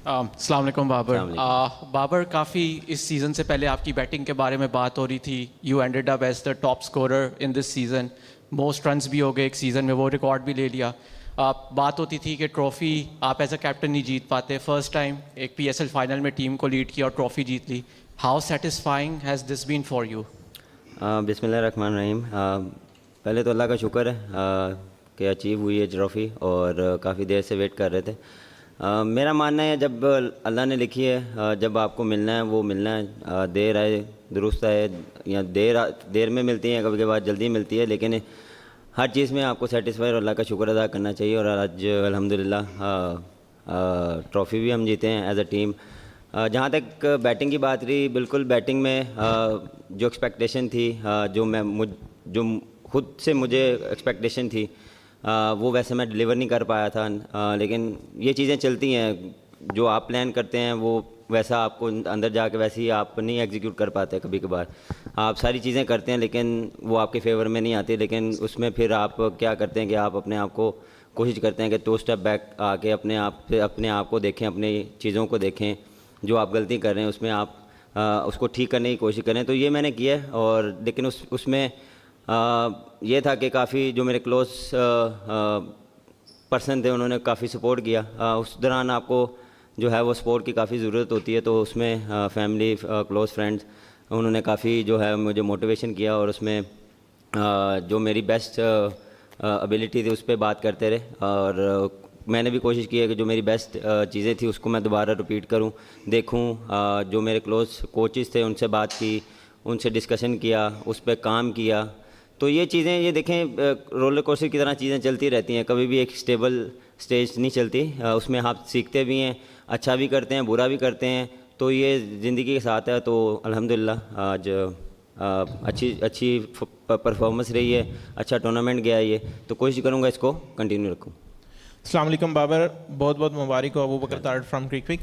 अस्सलाम वालेकुम बाबर। बाबर, काफ़ी इस सीज़न से पहले आपकी बैटिंग के बारे में बात हो रही थी। You ended up as the top scorer in this season, most runs भी हो गए एक सीज़न में, वो रिकॉर्ड भी ले लिया। बात होती थी कि ट्रॉफ़ी आप एज अ कैप्टन नहीं जीत पाते। फर्स्ट टाइम एक PSL फाइनल में टीम को लीड किया और ट्रॉफ़ी जीत ली। How satisfying has this been for you? बिस्मिल्लाहिर्रहमानिर्रहीम। पहले तो अल्लाह का शुक्र है कि अचीव हुई है ट्रॉफ़ी, और काफ़ी देर से वेट कर रहे थे। मेरा मानना है जब अल्लाह ने लिखी है, जब आपको मिलना है वो मिलना है। देर आए दुरुस्त आए, या देर में मिलती है, कभी कभार जल्दी मिलती है, लेकिन हर चीज़ में आपको सेटिस्फाई और अल्लाह का शुक्र अदा करना चाहिए। और आज अल्हम्दुलिल्लाह ट्रॉफ़ी भी हम जीते हैं एज अ टीम। जहाँ तक बैटिंग की बात रही, बिल्कुल बैटिंग में जो एक्सपेक्टेशन थी, जो खुद से मुझे एक्सपेक्टेशन थी, वो वैसे मैं डिलीवर नहीं कर पाया था। लेकिन ये चीज़ें चलती हैं, जो आप प्लान करते हैं वो वैसा आपको अंदर जाके वैसे ही आप नहीं एग्जीक्यूट कर पाते। कभी कभार आप सारी चीज़ें करते हैं लेकिन वो आपके फेवर में नहीं आती। लेकिन उसमें फिर आप क्या करते हैं कि आप अपने आप को कोशिश करते हैं कि 2 स्टेप बैक आके अपने आप को देखें, अपनी चीज़ों को देखें, जो आप गलती कर रहे हैं उसमें आप उसको ठीक करने की कोशिश करें। तो ये मैंने किया है। और लेकिन उसमें ये था कि काफ़ी जो मेरे क्लोज पर्सन थे उन्होंने काफ़ी सपोर्ट किया। उस दौरान आपको जो है वो सपोर्ट की काफ़ी ज़रूरत होती है। तो उसमें फैमिली, क्लोज़ फ्रेंड्स, उन्होंने काफ़ी जो है मुझे मोटिवेशन किया, और उसमें जो मेरी बेस्ट एबिलिटी थी उस पर बात करते रहे। और मैंने भी कोशिश की है कि जो मेरी बेस्ट चीज़ें थी उसको मैं दोबारा रिपीट करूं, देखूं। जो मेरे क्लोज़ कोचेस थे उनसे बात की, उनसे डिस्कशन किया, उस पर काम किया। तो ये चीज़ें, ये देखें, रोलर कोस्टर की तरह चीज़ें चलती रहती हैं, कभी भी एक स्टेबल स्टेज नहीं चलती। उसमें आप सीखते भी हैं, अच्छा भी करते हैं, बुरा भी करते हैं। तो ये ज़िंदगी के साथ है। तो अल्हम्दुलिल्लाह आज अच्छी परफॉर्मेंस रही है, अच्छा टूर्नामेंट गया है ये। तो कोशिश करूँगा इसको कंटिन्यू रखूँ। अस्सलाम वालेकुम बाबर, बहुत बहुत मुबारक हो। अबू बकर तारड़ फ्रॉम क्रिक।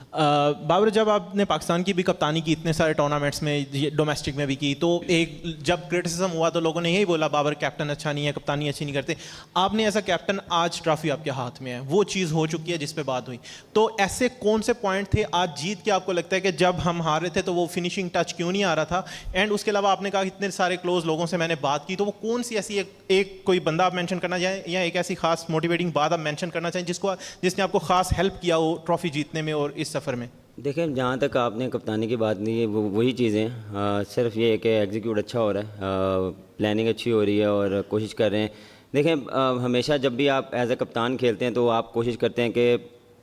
बाबर, जब आपने पाकिस्तान की भी कप्तानी की इतने सारे टूर्नामेंट्स में, डोमेस्टिक में भी की, तो एक जब क्रिटिसिज्म हुआ तो लोगों ने यही बोला बाबर कैप्टन अच्छा नहीं है, कप्तानी अच्छी नहीं करते। आपने ऐसा कैप्टन, आज ट्रॉफी आपके हाथ में है, वो चीज़ हो चुकी है जिस पे बात हुई। तो ऐसे कौन से पॉइंट थे आज जीत के आपको लगता है कि जब हम हार रहे थे तो वो फिनिशिंग टच क्यों नहीं आ रहा था? एंड उसके अलावा आपने कहा इतने सारे क्लोज लोगों से मैंने बात की, तो वो कौन सी ऐसी एक कोई बंदा आप मेंशन करना चाहें, या एक ऐसी खास मोटिवेटिंग बात आप मेंशन करना चाहें जिसने आपको खास हेल्प किया हो ट्रॉफी जीतने में और इस सफ़र में? देखिए, जहाँ तक आपने कप्तानी की बात नहीं है, वही चीज़ें सिर्फ ये है कि एग्जीक्यूट अच्छा हो रहा है, प्लानिंग अच्छी हो रही है और कोशिश कर रहे हैं। देखें, हमेशा जब भी आप एज ए कप्तान खेलते हैं तो आप कोशिश करते हैं कि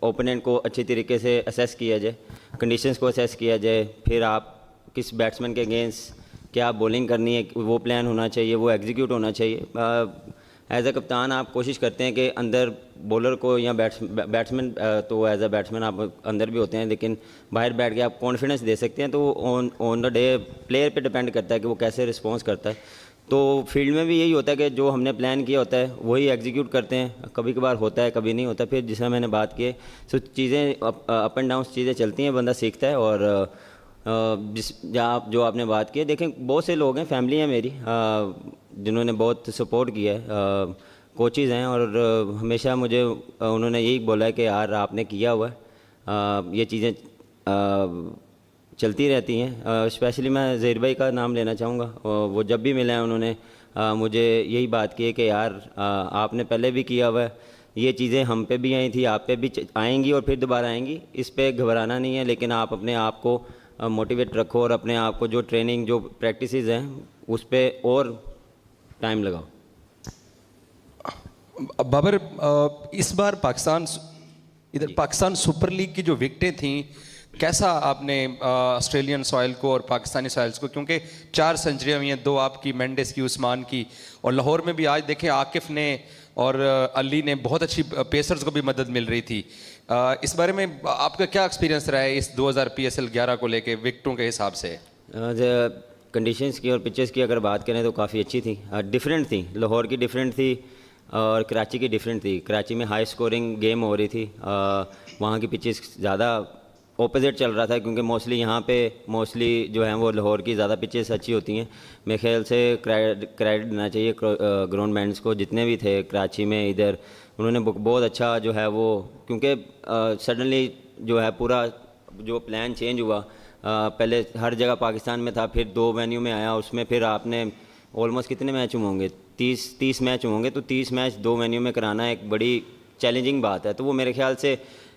ओपोनेंट को अच्छी तरीके से असेस किया जाए, कंडीशंस को असेस किया जाए, फिर आप किस बैट्समैन के अगेंस्ट क्या बॉलिंग करनी है वो प्लान होना चाहिए, वो एग्जीक्यूट होना चाहिए। एज ए कप्तान आप कोशिश करते हैं कि अंदर बॉलर को या बैट्समैन, तो एज ए बैट्समैन आप अंदर भी होते हैं, लेकिन बाहर बैठ के आप कॉन्फिडेंस दे सकते हैं। तो ऑन द डे प्लेयर पे डिपेंड करता है कि वो कैसे रिस्पॉन्स करता है। तो फील्ड में भी यही होता है कि जो हमने प्लान किया होता है वही एग्जीक्यूट करते हैं। कभी कभार होता है, कभी नहीं होता। फिर जिसमें मैंने बात की, सो चीज़ें अप एंड डाउन चीज़ें चलती हैं, बंदा सीखता है। और जो आपने बात की है, देखें बहुत से लोग हैं, फैमिली है मेरी, जिन्होंने बहुत सपोर्ट किया है, कोचेज़ हैं, और हमेशा मुझे उन्होंने यही बोला है कि यार आपने किया हुआ है, ये चीज़ें चलती रहती हैं। स्पेशली मैं ज़हीर भाई का नाम लेना चाहूँगा। वो जब भी मिले हैं उन्होंने मुझे यही बात की है कि यार आपने पहले भी किया हुआ है, ये चीज़ें हम पे भी आई थी, आप पे भी आएंगी और फिर दोबारा आएंगी, इस पर घबराना नहीं है। लेकिन आप अपने आप को मोटिवेट रखो और अपने आप को जो ट्रेनिंग, जो प्रैक्टिसेस हैं उस पर और टाइम लगाओ। बाबर, इस बार पाकिस्तान सुपर लीग की जो विकेटें थी, कैसा आपने ऑस्ट्रेलियन सॉइल को और पाकिस्तानी सॉइल्स को, क्योंकि 4 सेंचुरियाँ हुई हैं, 2 आपकी, मेंडिस की, उस्मान की, और लाहौर में भी आज देखें आकिफ ने और अली ने बहुत अच्छी पेसर्स को भी मदद मिल रही थी। इस बारे में आपका क्या एक्सपीरियंस रहा है इस 2000 PSL 11 को लेके विकेटों के हिसाब से? कंडीशंस की और पिचेस की अगर बात करें तो काफ़ी अच्छी थी, डिफरेंट थी। लाहौर की डिफरेंट थी और कराची की डिफरेंट थी। कराची में हाई स्कोरिंग गेम हो रही थी, वहाँ की पिचेस ज़्यादा ऑपोजिट चल रहा था, क्योंकि मोस्टली जो हैं वो लाहौर की ज़्यादा पिचेस अच्छी होती हैं। मेरे ख्याल से क्रेडिट देना चाहिए ग्राउंड मैंस को, जितने भी थे कराची में, इधर उन्होंने बहुत अच्छा जो है वो, क्योंकि सडनली जो है पूरा जो प्लान चेंज हुआ, पहले हर जगह पाकिस्तान में था, फिर 2 वेन्यू में आया, उसमें फिर आपने ऑलमोस्ट कितने मैच होंगे, 30 मैच होंगे, तो 30 मैच 2 वेन्यू में कराना एक बड़ी चैलेंजिंग बात है। तो वो मेरे ख्याल से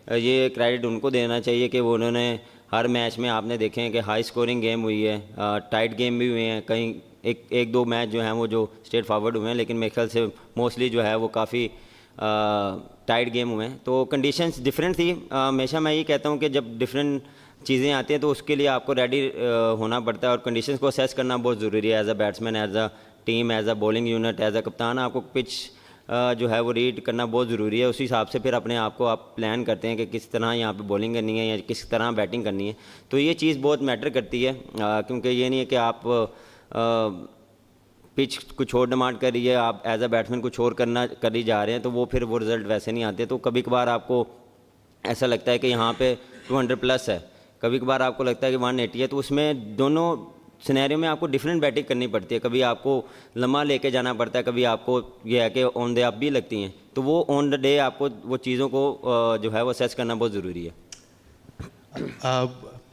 ये क्रेडिट उनको देना चाहिए कि वो उन्होंने हर मैच में आपने देखे हैं कि हाई स्कोरिंग गेम हुई है, टाइट गेम भी हुए हैं, कहीं एक दो मैच जो हैं वो जो स्ट्रेट फॉरवर्ड हुए हैं, लेकिन मेरे ख्याल से मोस्टली जो है वो काफ़ी टाइट गेम हुए हैं। तो कंडीशंस डिफरेंट थी। हमेशा मैं ये कहता हूँ कि जब डिफरेंट चीज़ें आती हैं तो उसके लिए आपको रेडी होना पड़ता है और कंडीशंस को असेस करना बहुत ज़रूरी है। As a batsman, as a team, as a bowling unit, as a कप्तान, आपको पिच जो है वो रीड करना बहुत ज़रूरी है। उसी हिसाब से फिर अपने आप को आप प्लान करते हैं कि किस तरह यहाँ पे बॉलिंग करनी है या किस तरह बैटिंग करनी है। तो ये चीज़ बहुत मैटर करती है, क्योंकि ये नहीं है कि आप पिच कुछ और डिमांड कर रही है, आप एज अ बैट्समैन कुछ और करी जा रहे हैं, तो वो फिर वो रिज़ल्ट वैसे नहीं आते। तो कभी कभार आपको ऐसा लगता है कि यहाँ पे 200 प्लस है, कभी कभार आपको लगता है कि 180 है, तो उसमें दोनों सिनेरियो में आपको डिफरेंट बैटिंग करनी पड़ती है। कभी आपको लम्हा लेके जाना पड़ता है, कभी आपको ये है कि ऑन द अप भी लगती हैं। तो वो ऑन द डे आपको वो चीज़ों को जो है वो असेस करना बहुत ज़रूरी है।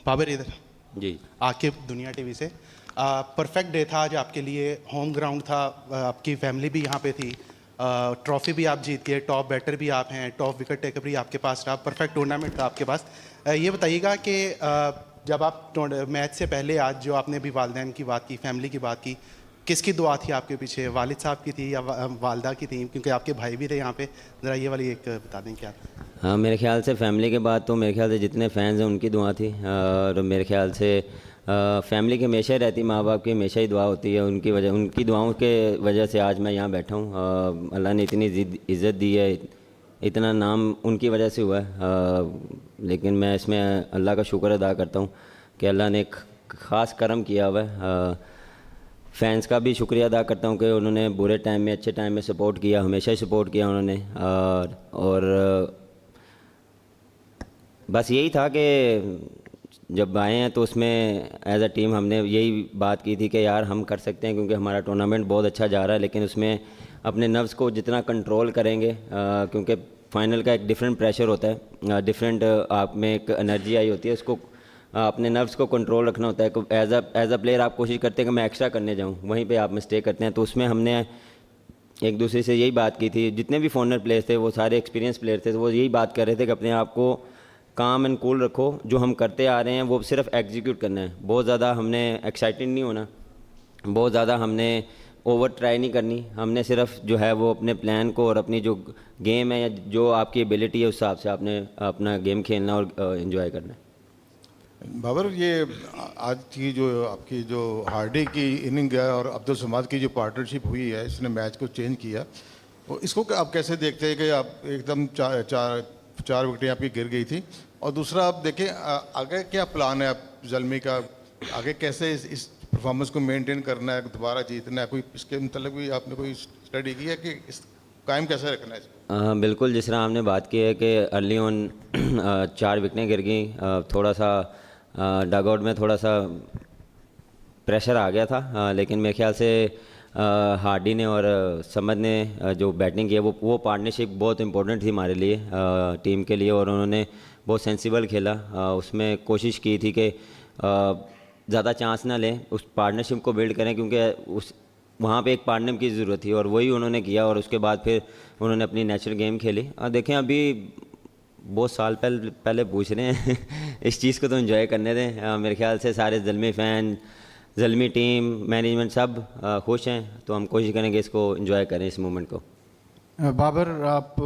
बाबर इधर जी, आके दुनिया टीवी से परफेक्ट डे था आज आपके लिए, होम ग्राउंड था, आपकी फैमिली भी यहाँ पे थी, ट्रॉफी भी आप जीत गए, टॉप बैटर भी आप हैं, टॉप विकेट टेकर भी आपके पास रहा, परफेक्ट टूर्नामेंट था आपके पास। ये बताइएगा कि जब आप मैच से पहले आज जो आपने भी वालिदैन की बात की, फैमिली की बात की, किसकी दुआ थी आपके पीछे, वालिद साहब की थी या वालदा की थी, क्योंकि आपके भाई भी थे यहाँ पे, ज़रा ये वाली एक बता दें क्या? हाँ, मेरे ख्याल से फैमिली के बाद तो मेरे ख्याल से जितने फैंस हैं उनकी दुआ थी, और मेरे ख्याल से फैमिली की हमेशा ही रहती, माँ बाप की हमेशा ही दुआ होती है। उनकी दुआओं के वजह से आज मैं यहाँ बैठा हूँ। अल्लाह ने इतनी इज़्ज़त दी है, इतना नाम उनकी वजह से हुआ है। लेकिन मैं इसमें अल्लाह का शुक्र अदा करता हूँ कि अल्लाह ने एक ख़ास करम किया हुआ है। फैंस का भी शुक्रिया अदा करता हूँ कि उन्होंने बुरे टाइम में, अच्छे टाइम में सपोर्ट किया, हमेशा ही सपोर्ट किया उन्होंने। और बस यही था कि जब आए हैं तो उसमें एज अ टीम हमने यही बात की थी कि यार हम कर सकते हैं, क्योंकि हमारा टूर्नामेंट बहुत अच्छा जा रहा है, लेकिन उसमें अपने नर्व्स को जितना कंट्रोल करेंगे, क्योंकि फाइनल का एक डिफरेंट प्रेशर होता है, डिफरेंट आप में एक एनर्जी आई होती है, उसको अपने नर्व्स को कंट्रोल रखना होता है। एज अ प्लेयर आप कोशिश करते हैं कि मैं एक्स्ट्रा करने जाऊँ, वहीं पे आप मिस्टेक करते हैं। तो उसमें हमने एक दूसरे से यही बात की थी, जितने भी फॉरनर प्लेयर्स थे वो सारे एक्सपीरियंस प्लेयर थे, तो वो यही बात कर रहे थे कि अपने आप को काम एंड कूल रखो, जो हम करते आ रहे हैं वो सिर्फ एग्जीक्यूट करना है। बहुत ज़्यादा हमने एक्साइटेड नहीं होना, बहुत ज़्यादा हमने ओवर ट्राई नहीं करनी, हमने सिर्फ जो है वो अपने प्लान को और अपनी जो गेम है या जो आपकी एबिलिटी है उस हिसाब से आपने अपना गेम खेलना और एंजॉय करना है। बाबर, ये आज की जो आपकी जो हार्डी की इनिंग है और अब्दुल समाद की जो पार्टनरशिप हुई है, इसने मैच को चेंज किया, तो इसको आप कैसे देखते हैं कि आप एकदम चार विकेटें आपकी गिर गई थी? और दूसरा आप देखें आगे क्या प्लान है आप ज़ल्मी का, आगे कैसे इस परफॉर्मेंस को मेंटेन करना है, दोबारा जीतना है, कोई इसके मतलब भी आपने कोई स्टडी की है कि इस कायम कैसे रखना है? बिल्कुल, जिस तरह हमने बात की है कि अर्ली ऑन 4 विकेटें गिर गई, थोड़ा सा डग आउट में थोड़ा सा प्रेशर आ गया था, लेकिन मेरे ख्याल से हार्डी ने और समद ने जो बैटिंग की है वो पार्टनरशिप बहुत इंपॉर्टेंट थी हमारे लिए, टीम के लिए, और उन्होंने बहुत सेंसिबल खेला। उसमें कोशिश की थी कि ज़्यादा चांस ना लें, उस पार्टनरशिप को बिल्ड करें, क्योंकि वहाँ पे एक पार्टनर की ज़रूरत थी और वही उन्होंने किया। और उसके बाद फिर उन्होंने अपनी नेचुरल गेम खेली। देखें, अभी बहुत साल पहले पूछ रहे हैं इस चीज़ को तो एंजॉय करने दें। मेरे ख्याल से सारे Zalmi fan, Zalmi team, management सब खुश हैं, तो हम कोशिश करेंगे इसको एंजॉय करें, इस मोमेंट को। बाबर, आप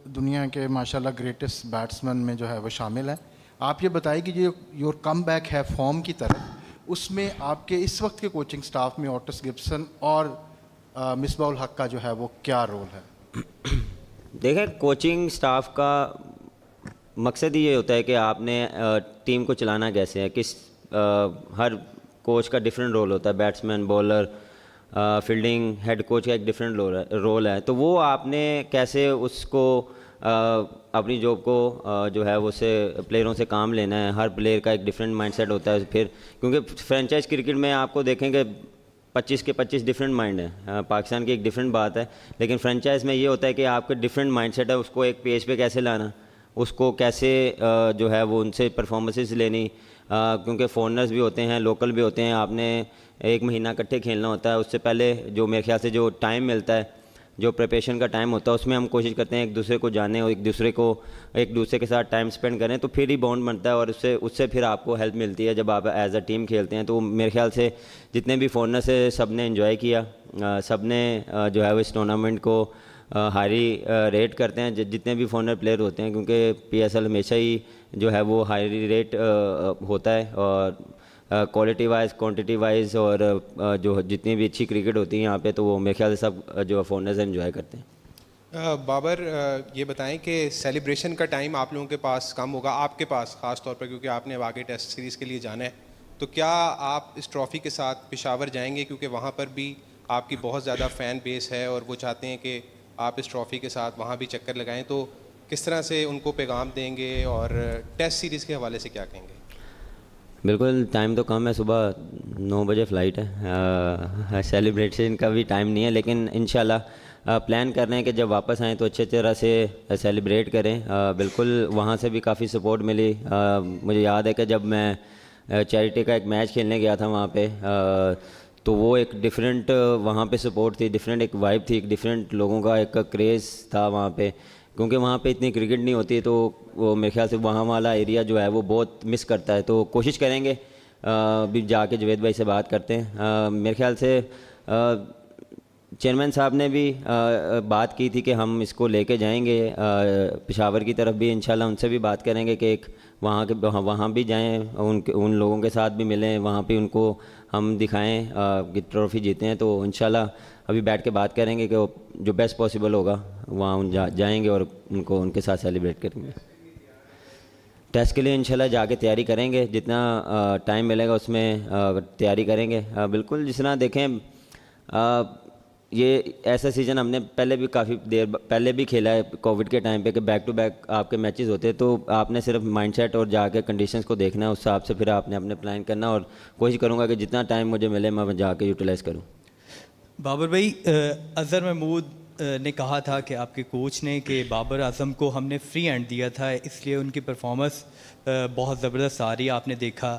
दुनिया के माशाल्लाह ग्रेटेस्ट बैट्समैन में जो है वो शामिल हैं। आप ये बताइए कि जो योर कम बैक है फॉर्म की तरफ, उसमें आपके इस वक्त के कोचिंग स्टाफ में ओटिस गिब्सन और मिसबाउल हक का जो है वो क्या रोल है? देखें, कोचिंग स्टाफ का मकसद ही ये होता है कि आपने टीम को चलाना कैसे है, हर कोच का डिफरेंट रोल होता है, batsman, bowler, fielding, head coach का एक डिफरेंट रोल है। तो वो आपने कैसे उसको अपनी जॉब को जो है वो से प्लेयरों से काम लेना है। हर प्लेयर का एक डिफरेंट माइंडसेट होता है। फिर क्योंकि फ्रेंचाइज क्रिकेट में आपको देखेंगे 25 के 25 डिफरेंट माइंड है, पाकिस्तान की एक डिफरेंट बात है, लेकिन फ्रेंचाइज में ये होता है कि आपका डिफरेंट माइंडसेट है, उसको एक पेज पे कैसे लाना, उसको कैसे जो है वो उनसे परफॉर्मेंसेस लेनी, क्योंकि फॉरनर्स भी होते हैं, लोकल भी होते हैं, आपने एक महीना इकट्ठे खेलना होता है। उससे पहले जो मेरे ख्याल से जो टाइम मिलता है, जो प्रिपरेशन का टाइम होता है, उसमें हम कोशिश करते हैं एक दूसरे को जाने और एक दूसरे के साथ टाइम स्पेंड करें, तो फिर ही बॉन्ड बनता है और उससे फिर आपको हेल्प मिलती है जब आप एज अ टीम खेलते हैं। तो मेरे ख्याल से जितने भी फॉरनर्स है सब ने इन्जॉय किया, सब ने जो है वो इस टूर्नामेंट को हाई रेट करते हैं जितने भी फॉरनर प्लेयर होते हैं, क्योंकि PSL हमेशा ही जो है वो हाई रेट होता है और क्वालिटी वाइज क्वांटिटी वाइज और जो जितनी भी अच्छी क्रिकेट होती है यहाँ पे, तो वो मेरे ख्याल से सब जो फॉरनर्स एंजॉय करते हैं। बाबर, ये बताएं कि सेलिब्रेशन का टाइम आप लोगों के पास कम होगा, आपके पास ख़ास तौर पर, क्योंकि आपने अब आगे टेस्ट सीरीज़ के लिए जाना है, तो क्या आप इस ट्रॉफ़ी के साथ पेशावर जाएंगे, क्योंकि वहाँ पर भी आपकी बहुत ज़्यादा फ़ैन बेस है और वो चाहते हैं कि आप इस ट्रॉफ़ी के साथ वहाँ भी चक्कर लगाएं, तो किस तरह से उनको पैगाम देंगे और टेस्ट सीरीज़ के हवाले से क्या कहेंगे? बिल्कुल, टाइम तो कम है, सुबह 9 बजे फ़्लाइट है, सेलिब्रेशन का भी टाइम नहीं है, लेकिन इंशाल्लाह प्लान कर रहे हैं कि जब वापस आएँ तो अच्छे तरह से सेलिब्रेट करें। बिल्कुल, वहाँ से भी काफ़ी सपोर्ट मिली। मुझे याद है कि जब मैं चैरिटी का एक मैच खेलने गया था वहाँ पे, तो वो एक डिफरेंट वहाँ पे सपोर्ट थी, डिफरेंट एक वाइब थी, एक डिफरेंट लोगों का एक क्रेज़ था वहाँ पे, क्योंकि वहाँ पे इतनी क्रिकेट नहीं होती, तो वो मेरे ख्याल से वहाँ वाला एरिया जो है वो बहुत मिस करता है। तो कोशिश करेंगे भी जाके जवेद भाई से बात करते हैं। मेरे ख्याल से चेयरमैन साहब ने भी बात की थी कि हम इसको लेके जाएंगे पेशावर की तरफ भी, इंशाल्लाह उनसे भी बात करेंगे कि एक वहाँ भी जाएं, उन लोगों के साथ भी मिलें, वहाँ पे उनको हम दिखाएं कि ट्रॉफ़ी जीते हैं। तो इंशाल्लाह अभी बैठ के बात करेंगे कि जो बेस्ट पॉसिबल होगा वहाँ जाएंगे और उनके साथ सेलिब्रेट करेंगे। टेस्ट के लिए इंशाल्लाह जाके तैयारी करेंगे, जितना टाइम मिलेगा उसमें तैयारी करेंगे। बिल्कुल, जिस तरह देखें ये ऐसा सीज़न हमने पहले भी काफ़ी देर पहले भी खेला है कोविड के टाइम पे, कि बैक टू बैक आपके मैचेस होते हैं, तो आपने सिर्फ माइंडसेट और जाके कंडीशंस को देखना है, उस हिसाब से फिर आपने अपने प्लान करना, और कोशिश करूँगा कि जितना टाइम मुझे मिले मैं जाके यूटिलाइज़ करूँ। बाबर भाई, अज़हर महमूद ने कहा था कि आपके कोच ने कि बाबर आजम को हमने फ्री हैंड दिया था, इसलिए उनकी परफॉर्मेंस बहुत ज़बरदस्त आ रही, आपने देखा।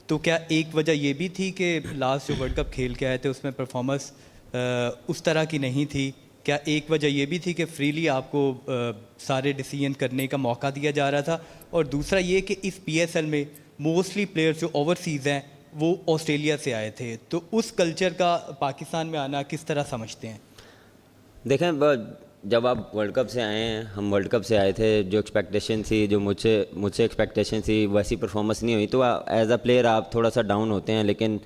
तो क्या एक वजह ये भी थी कि लास्ट जो वर्ल्ड कप खेल के आए थे उसमें परफॉर्मेंस उस तरह की नहीं थी? क्या एक वजह ये भी थी कि फ्रीली आपको सारे डिसीजन करने का मौका दिया जा रहा था? और दूसरा ये कि इस PSL में मोस्टली प्लेयर्स जो ओवरसीज़ हैं वो ऑस्ट्रेलिया से आए थे, तो उस कल्चर का पाकिस्तान में आना किस तरह समझते हैं? देखें, जब आप वर्ल्ड कप से आए हैं, हम वर्ल्ड कप से आए थे, जो एक्सपेक्टेशन थी, जो मुझसे एक्सपेक्टेशन थी, वैसी परफॉर्मेंस नहीं हुई, तो एज अ प्लेयर आप थोड़ा सा डाउन होते हैं। लेकिन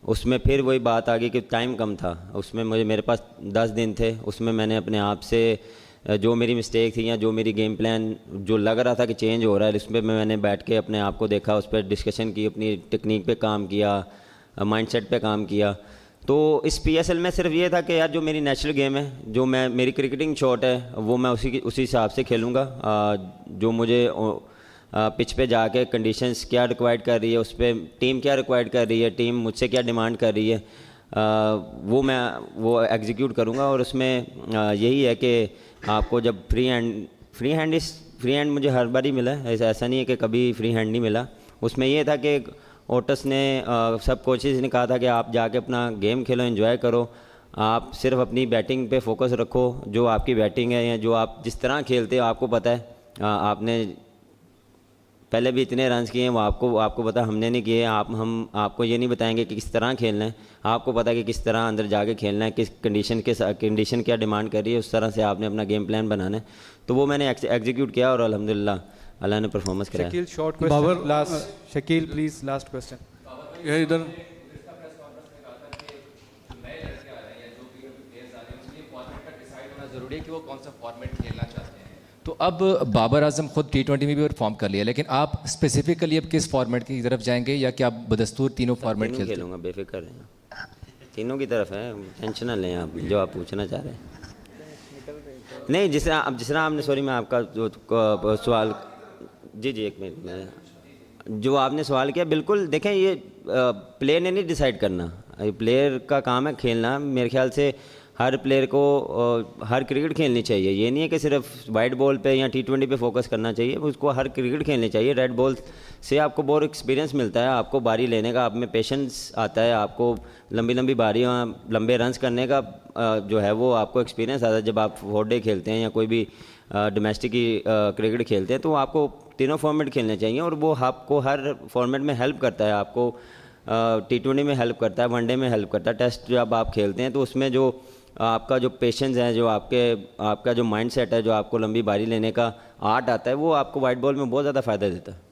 उसमें फिर वही बात आ गई कि टाइम कम था, उसमें मेरे पास 10 दिन थे, उसमें मैंने अपने आप से जो मेरी मिस्टेक थी या जो मेरी गेम प्लान जो लग रहा था कि चेंज हो रहा है, उस पर मैंने बैठ के अपने आप को देखा, उस पर डिस्कशन की, अपनी टेक्निक पे काम किया, माइंडसेट पे काम किया। तो इस PSL में सिर्फ ये था कि यार जो मेरी नेचुरल गेम है, जो मेरी क्रिकेटिंग शॉट है, वो मैं उसी हिसाब से खेलूँगा। जो मुझे पिच पे जाके कंडीशंस क्या रिक्वायर्ड कर रही है, उस पर टीम क्या रिक्वायर्ड कर रही है, टीम मुझसे क्या डिमांड कर रही है, वो एग्जीक्यूट करूँगा। और उसमें यही है कि आपको जब फ्री हैंड मुझे हर बार ही मिला है, ऐसा नहीं है कि कभी फ्री हैंड नहीं मिला। उसमें ये था कि ओटस ने सब कोचेज़ ने कहा था कि आप जाके अपना गेम खेलो, एंजॉय करो, आप सिर्फ अपनी बैटिंग पे फोकस रखो, जो आपकी बैटिंग है या जो आप जिस तरह खेलते हो आपको पता है, आपने पहले भी इतने रन्स किए हैं, वो आपको पता, हमने नहीं किए। हम आपको ये नहीं बताएंगे कि किस तरह खेलना है, आपको पता है कि किस तरह अंदर जाके खेलना है, किस कंडीशन क्या डिमांड कर रही है, उस तरह से आपने अपना गेम प्लान बनाना है। तो वो मैंने एग्जीक्यूट किया और अल्हम्दुलिल्लाह अल्लाह ने परफॉर्मेंस कराया। Shakeel, short question last. Shakeel please, last question. ये इधर जरूरी है कि वो कौन सा फॉर्मेट खेलना चाहते हैं। तो अब बाबर आजम खुद T20 में भी परफॉर्म कर लिया, लेकिन आप स्पेसिफिकली अब किस फॉर्मेट की तरफ जाएंगे, या क्या आप बदस्तूर तीनों फॉर्मेट खेलते हैं? खेलूँगा, बेफिक्र हैं, तीनों की तरफ है, टेंशन ना लें आप, जो आप पूछना चाह रहे हैं। नहीं, जिस तरह आपने, सॉरी मैं आपका जो सवाल, जी एक मिनट, जो आपने सवाल किया, बिल्कुल देखें, ये प्लेयर ने नहीं डिसाइड करना, प्लेयर का काम है खेलना। मेरे ख्याल से हर प्लेयर को हर क्रिकेट खेलनी चाहिए। ये नहीं है कि सिर्फ वाइट बॉल पे या T20 पे फोकस करना चाहिए, उसको हर क्रिकेट खेलनी चाहिए। रेड बॉल से आपको बहुत एक्सपीरियंस मिलता है, आपको बारी लेने का, आप में पेशेंस आता है, आपको लंबी लंबी बारियाँ, लंबे रन्स करने का जो है वो आपको एक्सपीरियंस आता है। जब आप 4 डे खेलते हैं या कोई भी डोमेस्टिक की क्रिकेट खेलते हैं तो आपको तीनों फॉर्मेट खेलने चाहिए, और वो आपको हर फॉर्मेट में हेल्प करता है। आपको T20 में हेल्प करता है, वनडे में हेल्प करता है। टेस्ट जब आप खेलते हैं तो उसमें जो आपका जो पेशेंस है, जो आपका जो माइंड सेट है, जो आपको लंबी बारी लेने का आर्ट आता है, वो आपको वाइट बॉल में बहुत ज़्यादा फ़ायदा देता है।